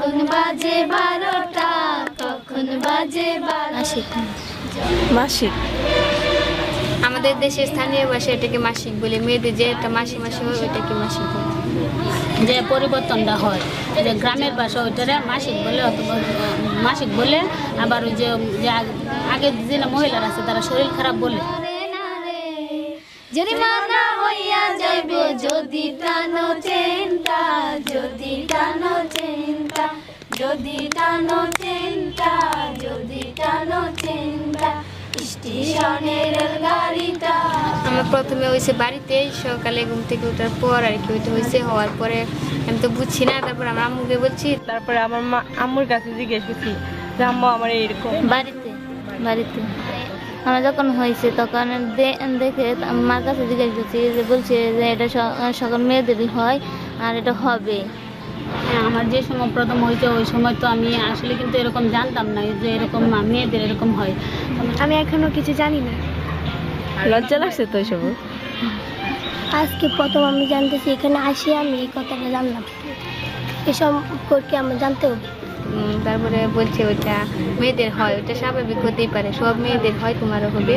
কখন বাজে 12টা, কখন বাজে 12টা। মাসিক আমাদের দেশে স্থানীয় ভাষায় এটাকে মাসিক বলে, মেয়েদের যে একটা মাসে মাসে হয় ওইটাকে মাসিক বলে। যে পরিবর্তনটা হয়, যে গ্রামের ভাষা ওইটারে মাসিক বলে, মাসিক বলে। আবার ওই যে আগের যে মহিলারা আছে তারা শরীর খারাপ বলে। জরিমানা হইয়া যাইব যদি টানো চেনটা, যদি টানো চেনটা, যদি টানো চেনটা, যদি টানো চেনটা, স্টেশনের রেলগাড়িটা। আমার প্রথমে হয়েছে বাড়িতে সকালে ঘুম থেকে ওঠার পর আর কি, ওইটা হয়েছে হওয়ার পরে আমি তো বুঝছি না, তারপর আমার আম্মুকে বলছি, তারপরে আমার আম্মুর কাছে জিজ্ঞেস করছি যে আম্মু আমার এইরকম। বাড়িতে বাড়িতে আমার যখন হয়েছে তখন দেখে মার কাছে জিজ্ঞেস করছি, যে বলছে যে এটা সকল মেয়েদেরই হয় আর এটা হবে। আমার যে সময় প্রথম হয়েছে ওই সময় তো আমি আসলে কিন্তু এরকম জানতাম না যে এরকম মেয়েদের এরকম হয়। আমি এখনো কিছু জানি না। লজ্জা লাগছে তো এইসব? আজকে প্রথম আমি জানতেছি, এখানে আসি আমি এই কথাটা জানলাম। এসব সম্পর্কে আমার জানতে হবে। তারপরে বলছে ওইটা মেয়েদের হয়, ওইটা স্বাভাবিক হতেই পারে, সব মেয়েদের হয়, তোমারও হবে।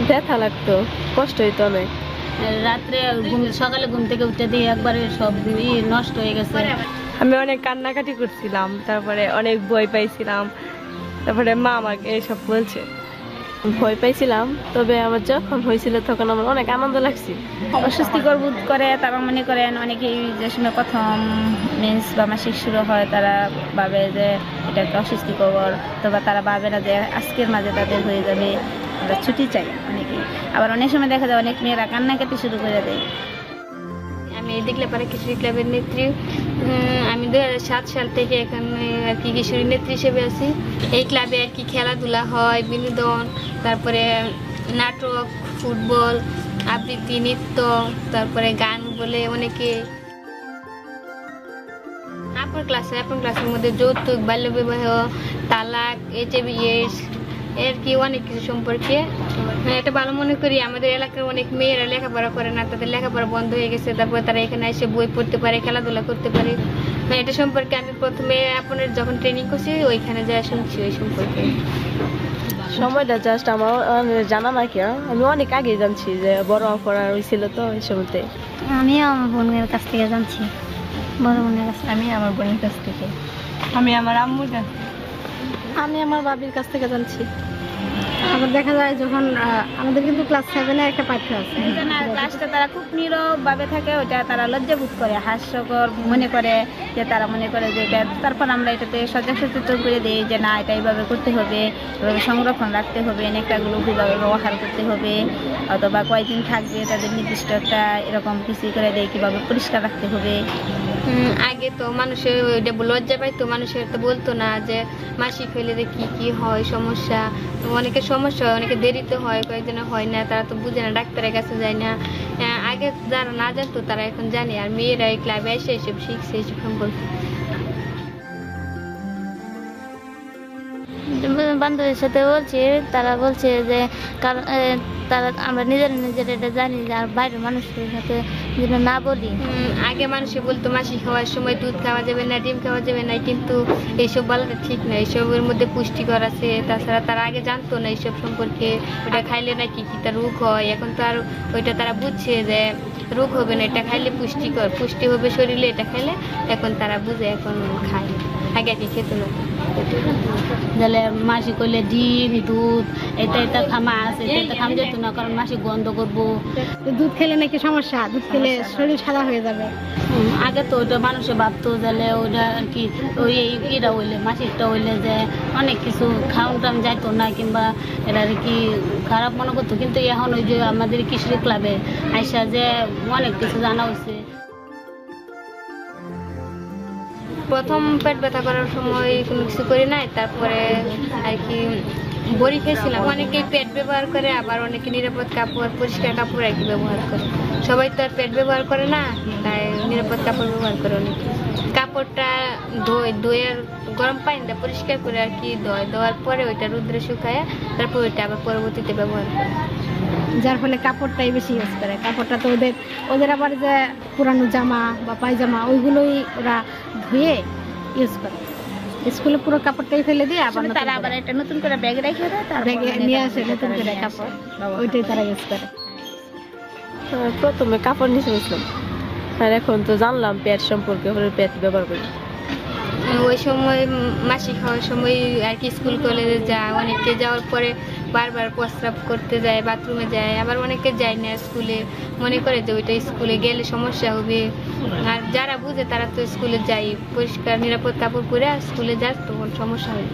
ব্যথা লাগতো, কষ্ট হইতো অনেক। রাত্রে সকালে ঘুম থেকে উঠে দিয়ে একবারে সব নষ্ট হয়ে গেছে। আমি অনেক কান্নাকাটি করছিলাম, তারপরে অনেক ভয় পাইছিলাম। তারপরে মা আমাকে এইসব বলছে, ভয় পাইছিলাম। তবে আমার যখন হয়েছিল তখন আমার অনেক আনন্দ লাগছে। অস্বস্তিকর বোধ করে, তারা মনে করেন অনেকেই যে সময় প্রথম মেন্স বা মাসিক শুরু হয় তারা ভাবে যে এটা একটা অস্বস্তিকর, তবে তারা ভাবে না যে আজকের মাঝে তাদের হয়ে যাবে, আমরা ছুটি চাই অনেকেই। আবার অনেক সময় দেখা যায় অনেক মেয়েরা কান্নাকাটি শুরু করে দেয়। আমি দেখলে পারে কিশোরী ক্লাবের নেত্রী। আমি 2007 সাল থেকে এখানে আর কি কিশোরী নেত্রী হিসেবে আছি। এই ক্লাবে আর কি খেলাধুলা হয়, বিনোদন, তারপরে নাটক, ফুটবল, আবৃত্তি, নৃত্য, তারপরে গান বলে অনেকে। আপন ক্লাসের মধ্যে যৌতুক, বাল্যবিবাহ, তালাক, HIV/AIDS এর কি অনেক কিছু সম্পর্কে এটা ভালো মনে করি। আমাদের এলাকার অনেক মেয়েরা লেখাপড়া করে না, তাদের লেখাপড়া বন্ধ হয়ে গেছে, তারপরে তারা এখানে এসে বই পড়তে পারে, খেলাধুলা করতে পারে। এটা সম্পর্কে আমি প্রথমে আপনার যখন ট্রেনিং করছি ওইখানে যা শুনছি ওই সম্পর্কে। সময়টা জাস্ট আমার জানা না কি, আমি অনেক আগে জানছি যে বড় অপরাধ হয়েছিল তো এই সময়তে। আমি আমার বোনের কাছ থেকে জানছি, বড় বোনের কাছ থেকে। আমি আমার বোনের কাছ থেকে। আমি আমার আম্মুর কাছ থেকে। আমি আমার বাবির কাছ থেকে জানছি। আবার দেখা যায় যখন আমাদের কিন্তু ক্লাস 7-এ একটা পাঠ্য আছে, ক্লাসটা তারা খুব নীরবভাবে থাকে, ওটা তারা লজ্জাবোধ করে, হাস্যকর মনে করে, যে তারা মনে করে যে এটা। তারপর আমরা এটাতে সজাগ সচেতন করে দিই যে না, এটা এইভাবে করতে হবে, এভাবে সংরক্ষণ রাখতে হবে, নেকড়াগুলো কীভাবে ব্যবহার করতে হবে, অথবা কয়দিন থাকবে তাদের নির্দিষ্ট একটা এরকম কিছু করে দেয়, কীভাবে পরিষ্কার রাখতে হবে। আগে তো মানুষের ওইটা লজ্জা পাইতো, মানুষের তো বলতো না যে মাসিক হইলে যে কি হয় সমস্যা। অনেকের সমস্যা হয়, অনেকে দেরিতে হয়, কয়েকজনের হয় না, তারা তো বুঝে না, ডাক্তারের কাছে যায় না। আগে যারা না জানতো তারা এখন জানে, আর মেয়েরা এই ক্লাবে এসে এইসব শিখছে, এইসব সম্পর্কে। বান্ধবীর সাথে বলছি, তারা বলছে যে কারণ তারা আমরা নিজের এটা জানি যে আর বাইরের মানুষের সাথে যেন না বলি। আগে মানুষে বলতো মাসিক হওয়ার সময় দুধ খাওয়া যাবে না, ডিম খাওয়া যাবে না, কিন্তু এইসব বলাটা ঠিক না, এইসবের মধ্যে পুষ্টিকর আছে। তাছাড়া তারা আগে জানতো না এইসব সম্পর্কে, ওটা খাইলে নাকি কি তার রোগ হয়। এখন তো আর ওইটা তারা বুঝছে যে রোগ হবে না, এটা খাইলে পুষ্টিকর, পুষ্টি হবে শরীরে, এটা খাইলে এখন তারা বুঝে, এখন খায়, আগে কি খেত না। তাহলে মাসিক করলে ডিম, দুধ, এটা মাছ, এটা খাম যেত না, কারণ মাসিক গন্ধ করবো। দুধ খেলে নাকি সমস্যা, দুধ খেলে শরীর সাদা হয়ে যাবে। আগে তো ওইটা মানুষে ভাবতো যে ওইটা আর কি, ওই এটা হইলে মাসিকটা হইলে যে অনেক কিছু খাওয়ান টাম যাইতো না, কিংবা এটা আর কি খারাপ মনে করতো। কিন্তু এখন ওই যে আমাদের কিশোরী ক্লাবে আইসা যে অনেক কিছু জানা হচ্ছে। প্রথম পেট ব্যথা করার সময় কোনো কিছু করি নাই, তারপরে আর কি বড়ি খেয়েছিলাম। অনেকেই পেট ব্যবহার করে, আবার অনেকে নিরাপদ কাপড়, পরিষ্কার কাপড় আর কি ব্যবহার করে। সবাই তো আর পেট ব্যবহার করে না, তাই নিরাপদ কাপড় ব্যবহার করে অনেকে। কাপড়টা ধুয়ে গরম পানিটা পরিষ্কার করে আর কি দেওয়ার পরে ওইটা রোদ্রে শুকায়, তারপর ওইটা আবার পরবর্তীতে ব্যবহার করে, যার ফলে কাপড়টাই বেশি ইউজ করে। কাপড়টা তো ওদের আবার যে পুরানো জামা বা পায়জামা ওইগুলোই ওরা ধুয়ে ইউজ করে। স্কুলে পুরো কাপড়টাই ফেলে দিয়ে আবার আসলে তারা আবার একটা নতুন করে ব্যাগ রেখে দেয়, তারপর ব্যাগে মানে নিয়ে এটা আসে নতুন তারা করে নিয়ে আসে, কাপড়, ব্যবহার ওইটাই তারা ইউজ করে। প্রথমে কাপড় নিচে গেছিলাম, আর এখন তো জানলাম প্যাড সম্পর্কে, প্যাড ব্যবহার করি। ওই সময় মাসিক হওয়ার সময় আর কি স্কুল কলেজে যায়, অনেকে যাওয়ার পরে বারবার প্রস্রাব করতে যায়, বাথরুমে যায়, আবার অনেকে যায় না স্কুলে, মনে করে যে ওইটা স্কুলে গেলে সমস্যা হবে। আর যারা বুঝে তারা তো স্কুলে যায়, পরিষ্কার নিরাপদ কাপড় পরে স্কুলে যায়, তখন সমস্যা হয়।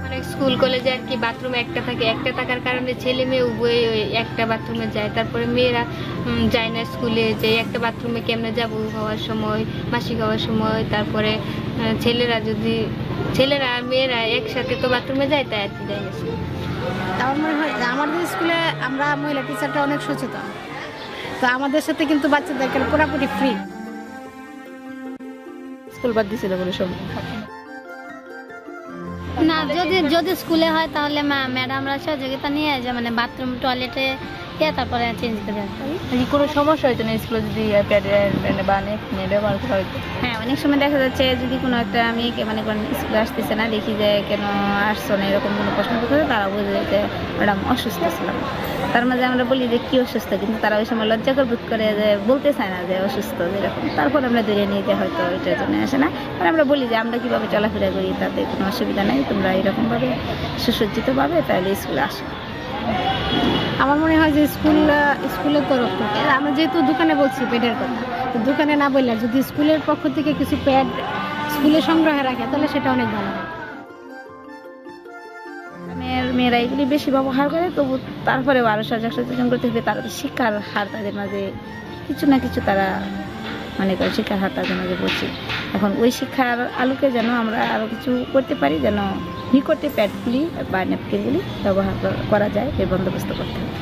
মানে স্কুল কলেজে আর কি বাথরুমে একটা থাকে, একটা থাকার কারণে ছেলে মেয়ে উভয়ে ওই একটা বাথরুমে যায়। তারপরে মেয়েরা যায় না স্কুলে, যে একটা বাথরুমে কেমনে যাবো হওয়ার সময়, মাসিক হওয়ার সময়। তারপরে ছেলেরা আর মেয়েরা একসাথে তো বাথরুমে যায়, তাই আর কি যায় না। আমার মনে হয় যে আমাদের স্কুলে আমরা মহিলা টিচারটা অনেক সচেতন, তো আমাদের সাথে কিন্তু বাচ্চাদেরকে পুরোপুরি ফ্রি। স্কুল বাদ দিছিল কোনো সময়? না, যদি স্কুলে হয় তাহলে ম্যাডামরা সহযোগিতা নিয়ে যে মানে বাথরুম টয়লেটে গিয়ে তারপরে চেঞ্জ করে আসতে। কোনো সমস্যা হইতো না স্কুলে যদি প্যাড বা নেপকিন ব্যবহার করা হইতো? হ্যাঁ, অনেক সময় দেখা যাচ্ছে যদি কোনো একটা মেয়েকে মানে স্কুলে আসতেছে না, দেখি যে কেন আসছো না এরকম কোনো প্রশ্ন করতে, তারা বোঝে যে ম্যাডাম অসুস্থ ছিলাম। তার মাঝে আমরা বলি যে কি অসুস্থ, কিন্তু তারা ওই সময় লজ্জাকর বোধ করে যে বলতে চায় না যে অসুস্থ যেরকম। তারপর আমরা ধরে নিয়ে যে হয়তো এটার জন্য আসে না, আর আমরা বলি যে আমরা কীভাবে চলাফেরা করি, তাতে কোনো অসুবিধা নেই, তোমরা এরকমভাবে সুসজ্জিতভাবে তাহলে স্কুলে আসো। আমার মনে হয় যে স্কুলের তরফ থেকে, আমরা যেহেতু দোকানে বলছি প্যাডের কথা, তো দোকানে না বললে যদি স্কুলের পক্ষ থেকে কিছু প্যাড স্কুলে সংগ্রহে রাখে তাহলে সেটা অনেক ভালো হয়। মেয়েরা এগুলি বেশি ব্যবহার করে, তবু তারপরে আরও সচেতন করতে হবে। তারা তো শিক্ষার হার তাদের মাঝে কিছু না কিছু তারা মনে করে, শিক্ষার হার তাদের মাঝে বলছি। এখন ওই শিক্ষার আলোকে যেন আমরা আরও কিছু করতে পারি, যেন নিকটে প্যাডগুলি বা ন্যাপকিনগুলি ব্যবহার করা যায়, এর বন্দোবস্ত করতে হবে।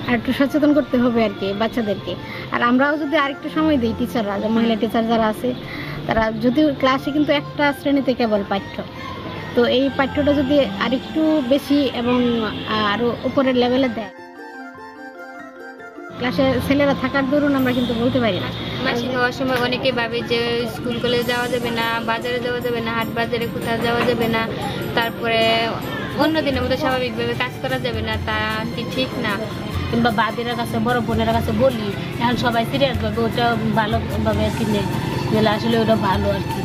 আর একটু সচেতন করতে হবে আর কি বাচ্চাদেরকে। আর আমরাও যদি আরেকটু সময় দিই, টিচাররা, মহিলা টিচার যারা আছে, তারা যদি ক্লাসে কিন্তু একটা শ্রেণীতে কেবল পাঠ্য, তো এই পাঠ্যটা যদি আরেকটু বেশি এবং আরও উপরের লেভেলে দেয়, ক্লাসে ছেলেরা থাকার দরুন আমরা কিন্তু বলতে পারি না। মাসিক হওয়ার সময় অনেকে ভাবে যে স্কুল কলেজে যাওয়া যাবে না, বাজারে যাওয়া যাবে না, হাট বাজারে কোথাও যাওয়া যাবে না, তারপরে অন্য দিনের মতো স্বাভাবিকভাবে কাজ করা যাবে না, তা কি ঠিক না। কিংবা বাবিরা কাছে, বড় বোনের কাছে বলি, এখন সবাই সিরিয়াসভাবে ওটা ভালোভাবে আর কি নেই, আসলে ওটা ভালো আর কি।